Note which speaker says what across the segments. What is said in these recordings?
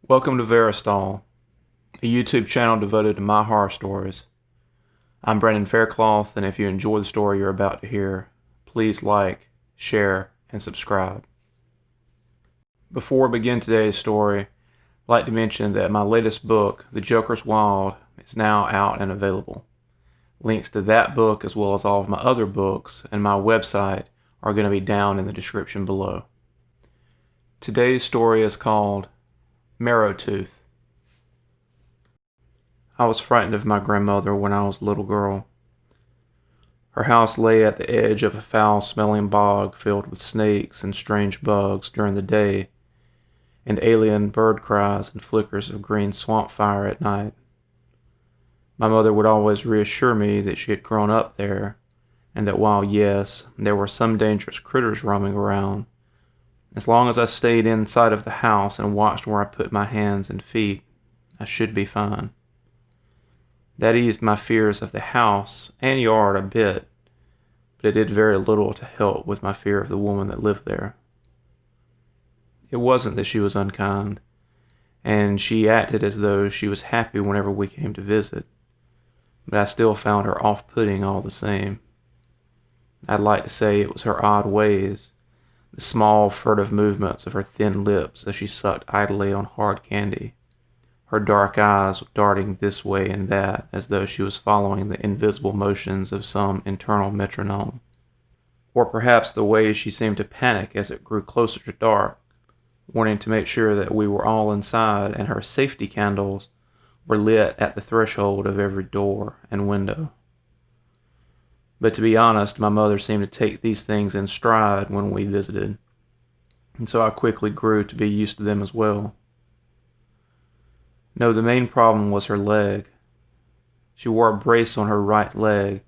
Speaker 1: Welcome to Verastahl, a YouTube channel devoted to my horror stories. I'm Brandon Faircloth, and if you enjoy the story you're about to hear, please like, share, and subscribe. Before we begin today's story, I'd like to mention that my latest book, The Joker's Wild, is now out and available. Links to that book, as well as all of my other books and my website, are going to be down in the description below. Today's story is called Marrowtooth. I was frightened of my grandmother when I was a little girl. Her house lay at the edge of a foul-smelling bog filled with snakes and strange bugs during the day, and alien bird cries and flickers of green swamp fire at night. My mother would always reassure me that she had grown up there, and that while, yes, there were some dangerous critters roaming around, as long as I stayed inside of the house and watched where I put my hands and feet, I should be fine. That eased my fears of the house and yard a bit, but it did very little to help with my fear of the woman that lived there. It wasn't that she was unkind, and she acted as though she was happy whenever we came to visit, but I still found her off-putting all the same. I'd like to say it was her odd ways, the small, furtive movements of her thin lips as she sucked idly on hard candy, her dark eyes darting this way and that as though she was following the invisible motions of some internal metronome. Or perhaps the way she seemed to panic as it grew closer to dark, wanting to make sure that we were all inside and her safety candles were lit at the threshold of every door and window. But to be honest, my mother seemed to take these things in stride when we visited, and so I quickly grew to be used to them as well. No, the main problem was her leg. She wore a brace on her right leg,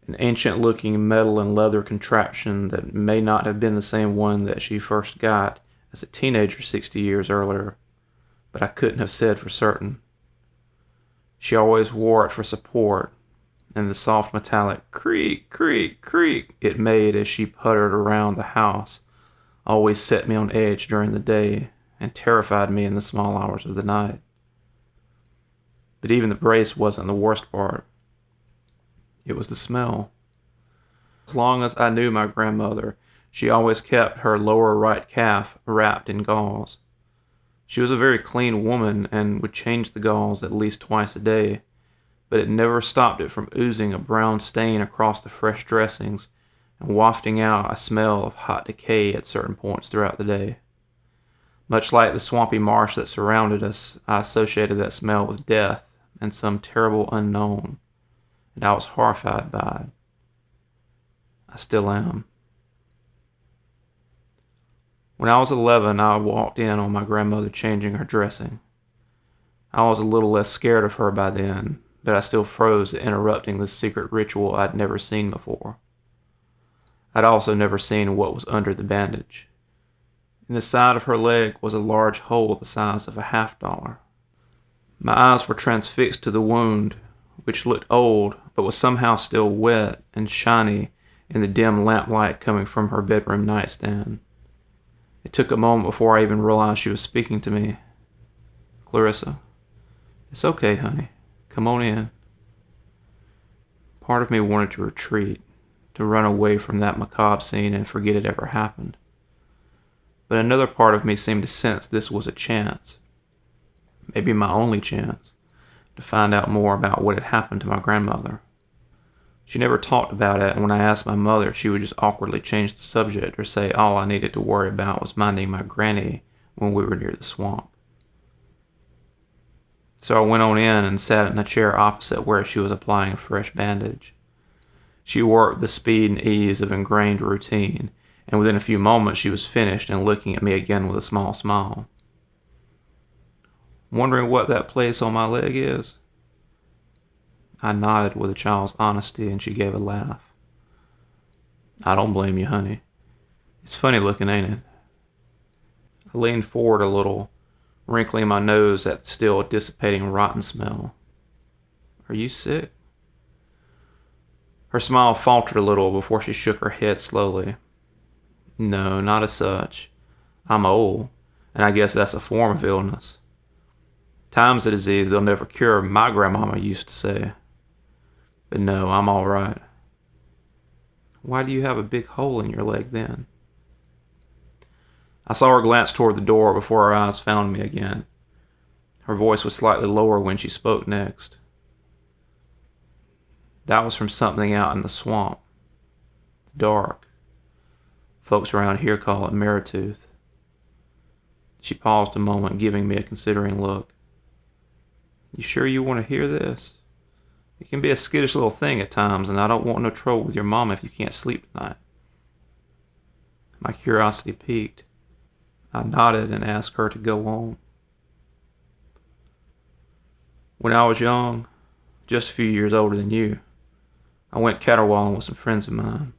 Speaker 1: an ancient-looking metal and leather contraption that may not have been the same one that she first got as a teenager 60 years earlier, but I couldn't have said for certain. She always wore it for support, and the soft metallic creak, creak, creak it made as she puttered around the house always set me on edge during the day and terrified me in the small hours of the night. But even the brace wasn't the worst part. It was the smell. As long as I knew my grandmother, she always kept her lower right calf wrapped in gauze. She was a very clean woman and would change the gauze at least twice a day, but it never stopped it from oozing a brown stain across the fresh dressings and wafting out a smell of hot decay at certain points throughout the day. Much like the swampy marsh that surrounded us, I associated that smell with death and some terrible unknown, and I was horrified by it. I still am. When I was 11, I walked in on my grandmother changing her dressing. I was a little less scared of her by then, but I still froze at interrupting this secret ritual I'd never seen before. I'd also never seen what was under the bandage. In the side of her leg was a large hole the size of a $50. My eyes were transfixed to the wound, which looked old but was somehow still wet and shiny in the dim lamplight coming from her bedroom nightstand. It took a moment before I even realized she was speaking to me. "Clarissa, it's okay, honey. Come on in." Part of me wanted to retreat, to run away from that macabre scene and forget it ever happened. But another part of me seemed to sense this was a chance, maybe my only chance, to find out more about what had happened to my grandmother. She never talked about it, and when I asked my mother, she would just awkwardly change the subject or say all I needed to worry about was minding my granny when we were near the swamp. So I went on in and sat in a chair opposite where she was applying a fresh bandage. She worked with the speed and ease of ingrained routine, and within a few moments she was finished and looking at me again with a small smile. "Wondering what that place on my leg is?" I nodded with a child's honesty, and she gave a laugh. "I don't blame you, honey. It's funny looking, ain't it?" I leaned forward a little, wrinkling my nose at the still dissipating rotten smell. "Are you sick?" Her smile faltered a little before she shook her head slowly. "No, not as such. I'm old, and I guess that's a form of illness. Time's a disease they'll never cure, my grandmama used to say. But no, I'm all right. Why do you have a big hole in your leg then? I saw her glance toward the door before her eyes found me again. Her voice was slightly lower when she spoke next. That was from something out in the swamp. Dark. Folks around here call it Marrowtooth. She paused a moment, giving me a considering look. You sure you want to hear this? It can be a skittish little thing at times, and I don't want no trouble with your mama if you can't sleep tonight. My curiosity piqued. I nodded and asked her to go on. When I was young, just a few years older than you, I went caterwauling with some friends of mine.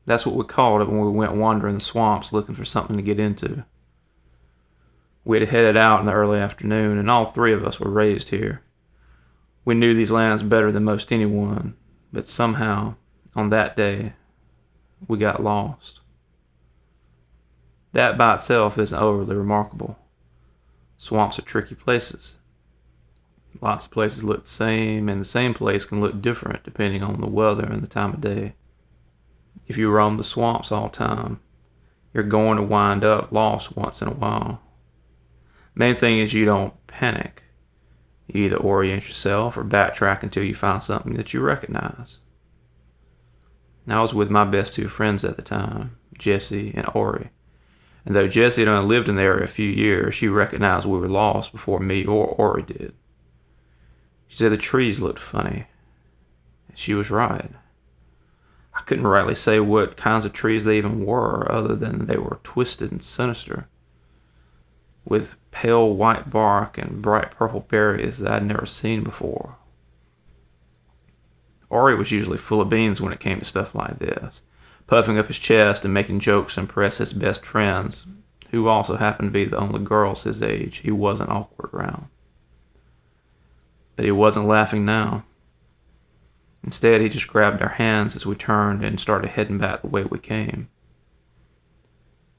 Speaker 1: That's what we called it when we went wandering the swamps looking for something to get into. We had headed out in the early afternoon, and all three of us were raised here. We knew these lands better than most anyone, but somehow, on that day, we got lost. That by itself isn't overly remarkable. Swamps are tricky places. Lots of places look the same, and the same place can look different depending on the weather and the time of day. If you roam the swamps all the time, you're going to wind up lost once in a while. Main thing is you don't panic. You either orient yourself or backtrack until you find something that you recognize. I was with my best two friends at the time, Jessie and Ori. And though Jessie had only lived in the area a few years, she recognized we were lost before me or Ori did. She said the trees looked funny. And she was right. I couldn't rightly say what kinds of trees they even were, other than they were twisted and sinister, with pale white bark and bright purple berries that I'd never seen before. Ori was usually full of beans when it came to stuff like this, puffing up his chest and making jokes to impress his best friends, who also happened to be the only girls his age he wasn't awkward around. But he wasn't laughing now. Instead, he just grabbed our hands as we turned and started heading back the way we came.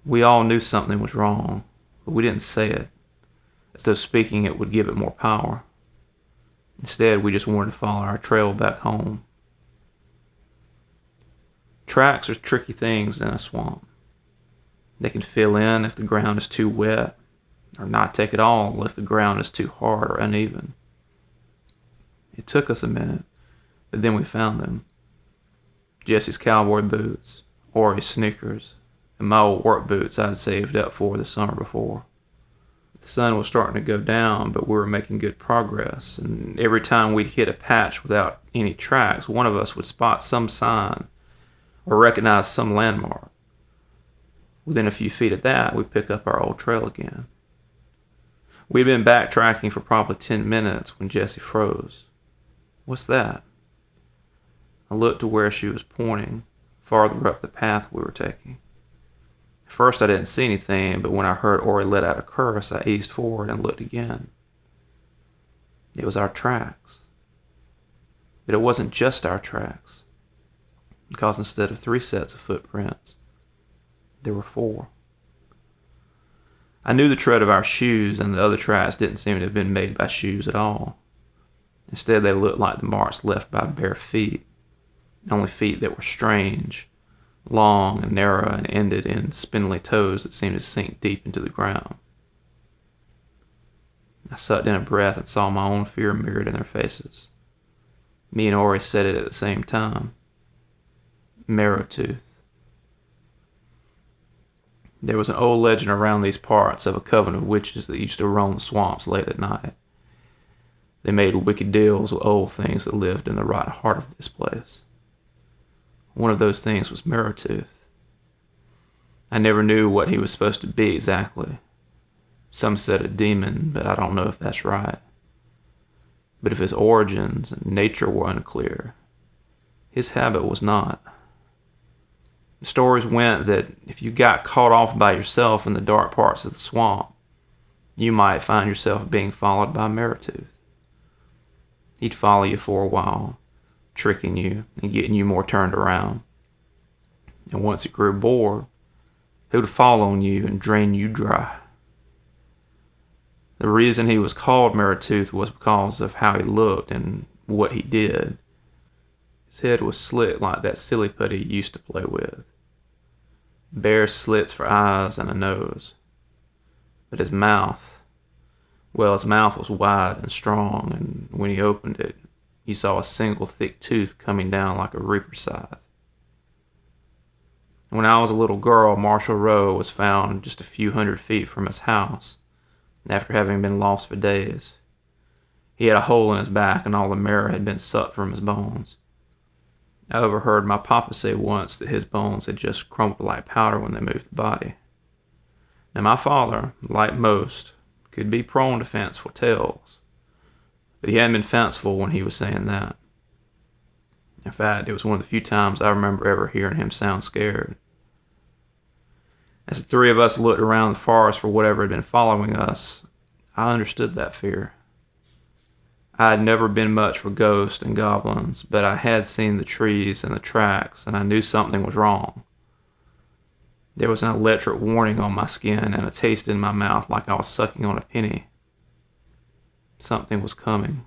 Speaker 1: We all knew something was wrong, but we didn't say it, as though speaking it would give it more power. Instead, we just wanted to follow our trail back home. Tracks are tricky things in a swamp. They can fill in if the ground is too wet, or not take at all if the ground is too hard or uneven. It took us a minute, but then we found them. Jesse's cowboy boots, Ori's sneakers, and my old work boots I'd saved up for the summer before. The sun was starting to go down, but we were making good progress, and every time we'd hit a patch without any tracks, one of us would spot some sign or recognize some landmark. Within a few feet of that, we'd pick up our old trail again. We'd been backtracking for probably 10 minutes when Jessie froze. What's that? I looked to where she was pointing, farther up the path we were taking. At first I didn't see anything, but when I heard Ori let out a curse, I eased forward and looked again. It was our tracks. But it wasn't just our tracks, because instead of 3 sets of footprints, there were 4. I knew the tread of our shoes, and the other tracks didn't seem to have been made by shoes at all. Instead, they looked like the marks left by bare feet, only feet that were strange, long and narrow, and ended in spindly toes that seemed to sink deep into the ground. I sucked in a breath and saw my own fear mirrored in their faces. Me and Ori said it at the same time. Marrowtooth. There was an old legend around these parts of a coven of witches that used to roam the swamps late at night. They made wicked deals with old things that lived in the rotten heart of this place. One of those things was Marrowtooth. I never knew what he was supposed to be exactly. Some said a demon, but I don't know if that's right. But if his origins and nature were unclear, his habit was not. The stories went that if you got caught off by yourself in the dark parts of the swamp, you might find yourself being followed by Marrowtooth. He'd follow you for a while, tricking you and getting you more turned around. And once he grew bored, he would fall on you and drain you dry. The reason he was called Marrowtooth was because of how he looked and what he did. His head was slit like that silly putty he used to play with. Bare slits for eyes and a nose. But his mouth, well, his mouth was wide and strong, and when he opened it, you saw a single thick tooth coming down like a reaper's scythe. When I was a little girl, Marshall Rowe was found just a few hundred feet from his house, after having been lost for days. He had a hole in his back, and all the marrow had been sucked from his bones. I overheard my papa say once that his bones had just crumbled like powder when they moved the body. Now my father, like most, could be prone to fanciful tales, but he hadn't been fanciful when he was saying that. In fact, it was one of the few times I remember ever hearing him sound scared. As the three of us looked around the forest for whatever had been following us, I understood that fear. I had never been much for ghosts and goblins, but I had seen the trees and the tracks, and I knew something was wrong. There was an electric warning on my skin and a taste in my mouth like I was sucking on a penny. Something was coming.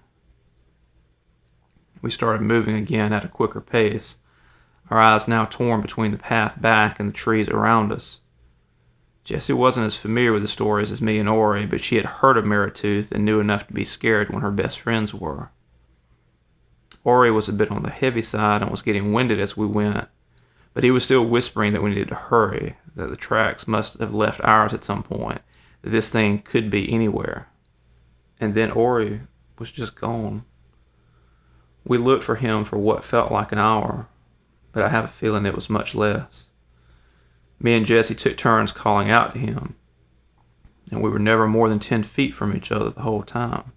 Speaker 1: We started moving again at a quicker pace, our eyes now torn between the path back and the trees around us. Jessie wasn't as familiar with the stories as me and Ori, but she had heard of Marrowtooth and knew enough to be scared when her best friends were. Ori was a bit on the heavy side and was getting winded as we went, but he was still whispering that we needed to hurry, that the tracks must have left ours at some point, that this thing could be anywhere. And then Ori was just gone. We looked for him for what felt like an hour, but I have a feeling it was much less. Me and Jessie took turns calling out to him, and we were never more than 10 feet from each other the whole time.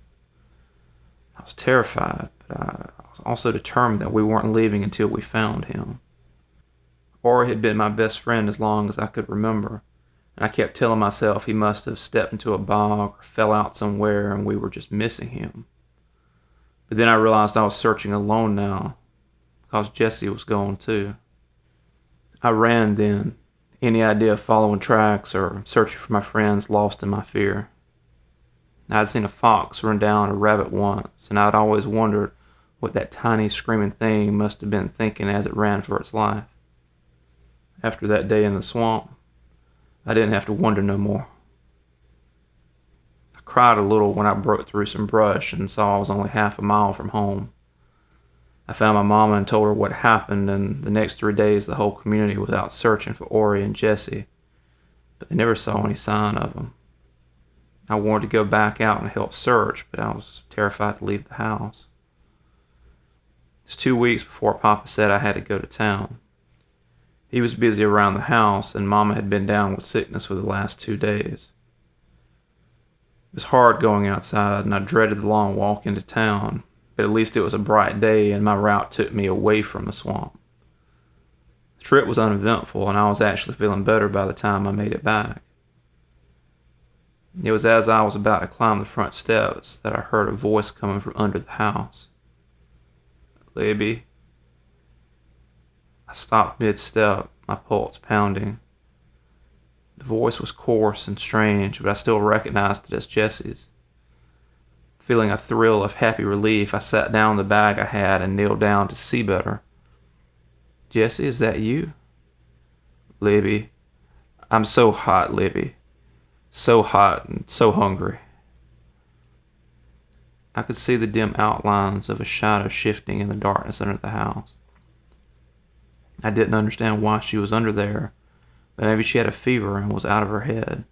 Speaker 1: I was terrified, but I was also determined that we weren't leaving until we found him. Ori had been my best friend as long as I could remember, and I kept telling myself he must have stepped into a bog or fell out somewhere and we were just missing him. But then I realized I was searching alone now, because Jessie was gone too. I ran then, any idea of following tracks or searching for my friends lost in my fear. I had seen a fox run down a rabbit once, and I'd always wondered what that tiny screaming thing must have been thinking as it ran for its life. After that day in the swamp, I didn't have to wonder no more. I cried a little when I broke through some brush and saw I was only half a mile from home. I found my mama and told her what happened, and the next 3 days the whole community was out searching for Ori and Jessie, but they never saw any sign of them. I wanted to go back out and help search, but I was terrified to leave the house. It was 2 weeks before Papa said I had to go to town. He was busy around the house, and Mama had been down with sickness for the last 2 days. It was hard going outside, and I dreaded the long walk into town, but at least it was a bright day, and my route took me away from the swamp. The trip was uneventful, and I was actually feeling better by the time I made it back. It was as I was about to climb the front steps that I heard a voice coming from under the house. "Libby." I stopped mid-step, my pulse pounding. The voice was coarse and strange, but I still recognized it as Jessie's. Feeling a thrill of happy relief, I sat down the bag I had and kneeled down to see better. "Jessie, is that you?" "Libby, I'm so hot, Libby. So hot and so hungry." I could see the dim outlines of a shadow shifting in the darkness under the house. I didn't understand why she was under there, but maybe she had a fever and was out of her head.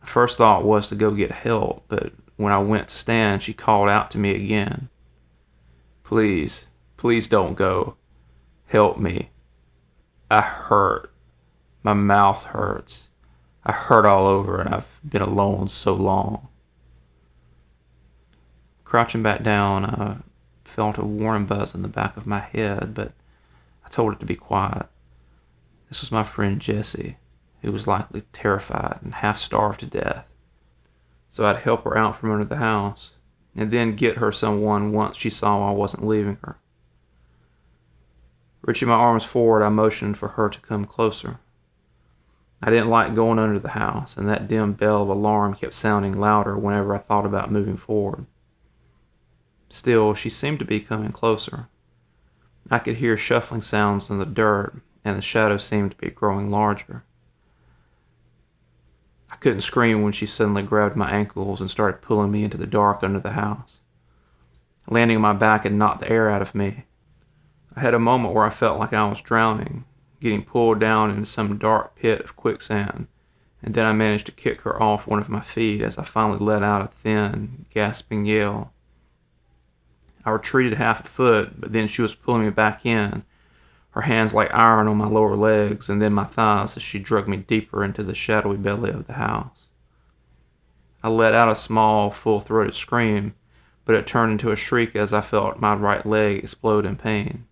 Speaker 1: My first thought was to go get help, but when I went to stand, she called out to me again. "Please, please don't go. Help me. I hurt. My mouth hurts. I hurt all over, and I've been alone so long." Crouching back down, I felt a warm buzz in the back of my head, but I told it to be quiet. This was my friend Jessie, who was likely terrified and half starved to death. So I'd help her out from under the house, and then get her someone once she saw I wasn't leaving her. Reaching my arms forward, I motioned for her to come closer. I didn't like going under the house, and that dim bell of alarm kept sounding louder whenever I thought about moving forward. Still, she seemed to be coming closer. I could hear shuffling sounds in the dirt, and the shadow seemed to be growing larger. I couldn't scream when she suddenly grabbed my ankles and started pulling me into the dark under the house. Landing on my back had knocked the air out of me. I had a moment where I felt like I was drowning, getting pulled down into some dark pit of quicksand, and then I managed to kick her off one of my feet as I finally let out a thin, gasping yell. I retreated half a foot, but then she was pulling me back in, her hands like iron on my lower legs and then my thighs as she dragged me deeper into the shadowy belly of the house. I let out a small, full-throated scream, but it turned into a shriek as I felt my right leg explode in pain.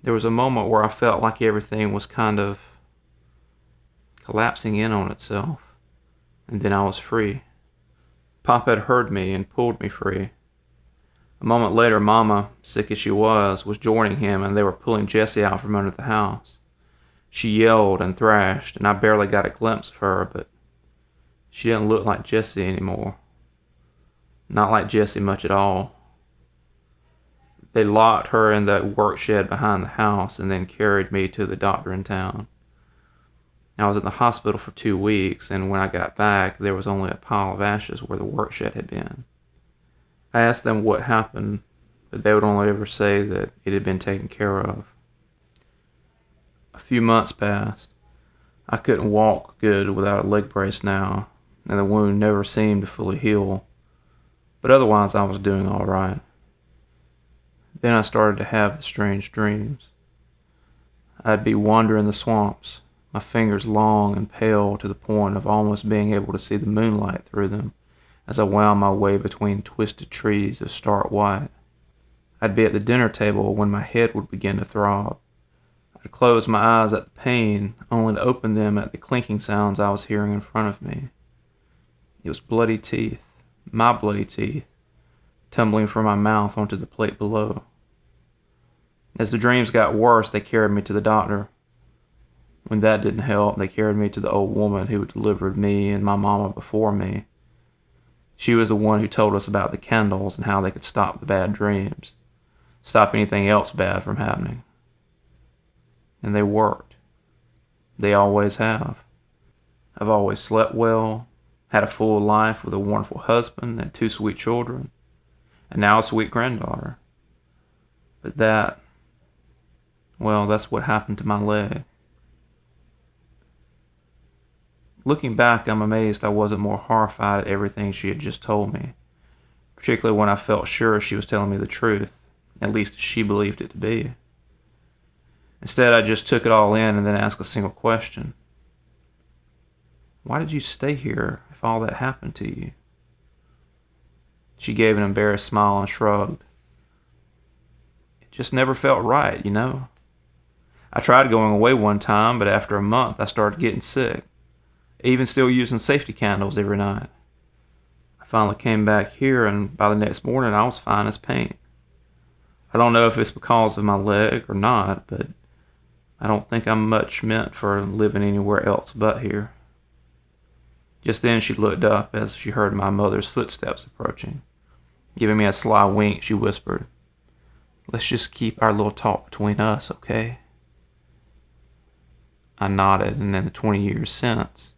Speaker 1: There was a moment where I felt like everything was kind of collapsing in on itself, and then I was free. Pop had heard me and pulled me free. A moment later, Mama, sick as she was joining him, and they were pulling Jessie out from under the house. She yelled and thrashed, and I barely got a glimpse of her, but she didn't look like Jessie anymore. Not like Jessie much at all. They locked her in the work shed behind the house and then carried me to the doctor in town. I was in the hospital for 2 weeks, and when I got back, there was only a pile of ashes where the work shed had been. I asked them what happened, but they would only ever say that it had been taken care of. A few months passed. I couldn't walk good without a leg brace now, and the wound never seemed to fully heal, but otherwise I was doing all right. Then I started to have the strange dreams. I'd be wandering the swamps, my fingers long and pale to the point of almost being able to see the moonlight through them, as I wound my way between twisted trees of stark white. I'd be at the dinner table when my head would begin to throb. I'd close my eyes at the pain, only to open them at the clinking sounds I was hearing in front of me. It was bloody teeth, my bloody teeth, tumbling from my mouth onto the plate below. As the dreams got worse, they carried me to the doctor. When that didn't help, they carried me to the old woman who had delivered me and my mama before me. She was the one who told us about the candles and how they could stop the bad dreams, stop anything else bad from happening. And they worked. They always have. I've always slept well, had a full life with a wonderful husband and 2 sweet children, and now a sweet granddaughter. But that's what happened to my leg. Looking back, I'm amazed I wasn't more horrified at everything she had just told me, particularly when I felt sure she was telling me the truth, at least as she believed it to be. Instead, I just took it all in and then asked a single question. Why did you stay here if all that happened to you? She gave an embarrassed smile and shrugged. It just never felt right, you know? I tried going away one time, but after a month I started getting sick, even still using safety candles every night. I finally came back here, and by the next morning I was fine as paint. I don't know if it's because of my leg or not, but I don't think I'm much meant for living anywhere else but here. Just then she looked up as she heard my mother's footsteps approaching. Giving me a sly wink, she whispered, "Let's just keep our little talk between us, okay?" I nodded, and in the 20 years since,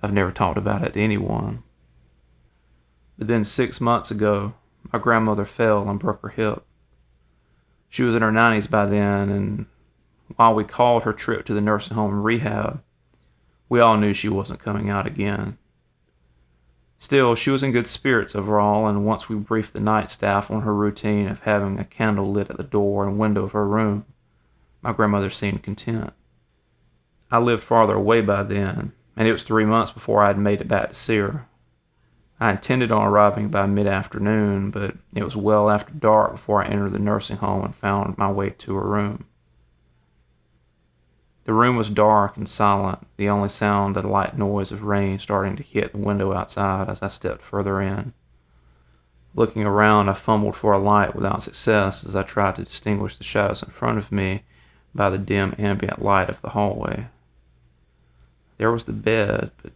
Speaker 1: I've never talked about it to anyone. But then 6 months ago, my grandmother fell and broke her hip. She was in her 90s by then, and while we called her trip to the nursing home and rehab, we all knew she wasn't coming out again. Still, she was in good spirits overall, and once we briefed the night staff on her routine of having a candle lit at the door and window of her room, my grandmother seemed content. I lived farther away by then, and it was 3 months before I had made it back to see her. I intended on arriving by mid-afternoon, but it was well after dark before I entered the nursing home and found my way to her room. The room was dark and silent, the only sound a light noise of rain starting to hit the window outside as I stepped further in. Looking around, I fumbled for a light without success as I tried to distinguish the shadows in front of me by the dim ambient light of the hallway. There was the bed, but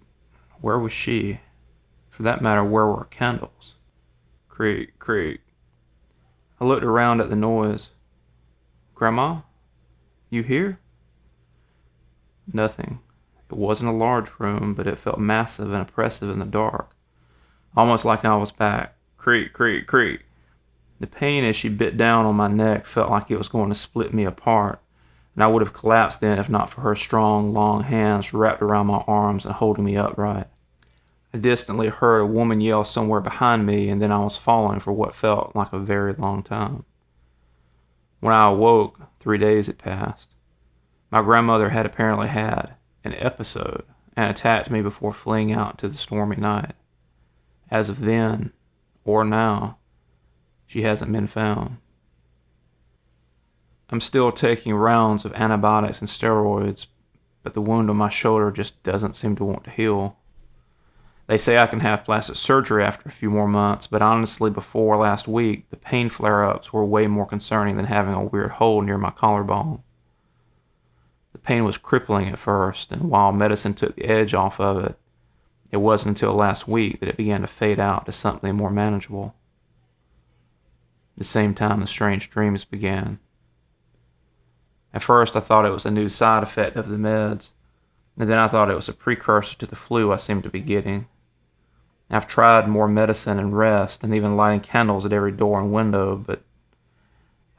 Speaker 1: where was she? For that matter, where were her candles? Creak, creak. I looked around at the noise. Grandma? You here? Nothing. It wasn't a large room, but it felt massive and oppressive in the dark. Almost like I was back. Creak, creak, creak. The pain as she bit down on my neck felt like it was going to split me apart, and I would have collapsed then if not for her strong, long hands wrapped around my arms and holding me upright. I distantly heard a woman yell somewhere behind me, and then I was falling for what felt like a very long time. When I awoke, 3 days had passed. My grandmother had apparently had an episode and attacked me before fleeing out into the stormy night. As of then, or now, she hasn't been found. I'm still taking rounds of antibiotics and steroids, but the wound on my shoulder just doesn't seem to want to heal. They say I can have plastic surgery after a few more months, but honestly, before last week, the pain flare-ups were way more concerning than having a weird hole near my collarbone. The pain was crippling at first, and while medicine took the edge off of it, it wasn't until last week that it began to fade out to something more manageable. At the same time, the strange dreams began. At first, I thought it was a new side effect of the meds, and then I thought it was a precursor to the flu I seemed to be getting. I've tried more medicine and rest, and even lighting candles at every door and window, but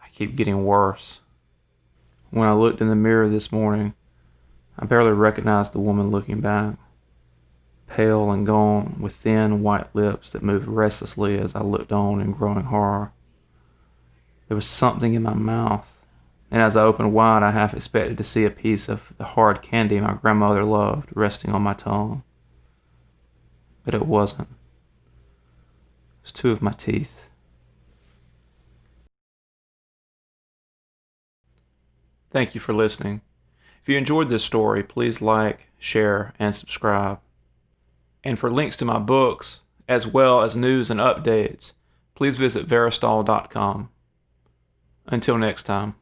Speaker 1: I keep getting worse. When I looked in the mirror this morning, I barely recognized the woman looking back. Pale and gaunt, with thin, white lips that moved restlessly as I looked on in growing horror. There was something in my mouth, and as I opened wide, I half expected to see a piece of the hard candy my grandmother loved resting on my tongue. But it wasn't. It was two of my teeth. Thank you for listening. If you enjoyed this story, please like, share, and subscribe. And for links to my books, as well as news and updates, please visit Verastahl.com. Until next time.